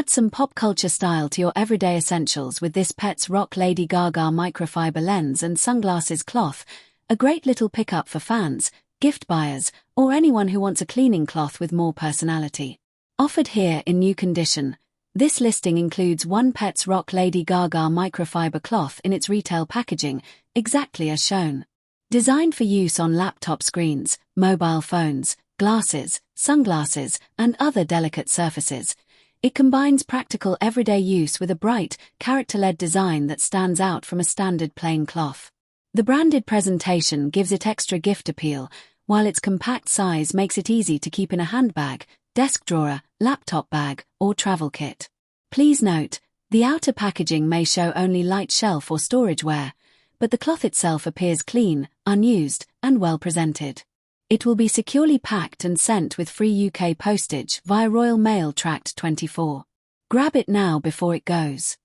Add some pop culture style to your everyday essentials with this Pets Rock Lady Gaga Microfibre lens and sunglasses cloth, a great little pickup for fans, gift buyers, or anyone who wants a cleaning cloth with more personality. Offered here in new condition, this listing includes one Pets Rock Lady Gaga Microfibre cloth in its retail packaging, exactly as shown. Designed for use on laptop screens, mobile phones, glasses, sunglasses, and other delicate surfaces, it combines practical everyday use with a bright, character-led design that stands out from a standard plain cloth. The branded presentation gives it extra gift appeal, while its compact size makes it easy to keep in a handbag, desk drawer, laptop bag, or travel kit. Please note, the outer packaging may show only light shelf or storage wear, but the cloth itself appears clean, unused, and well presented. It will be securely packed and sent with free UK postage via Royal Mail Tract 24. Grab it now before it goes.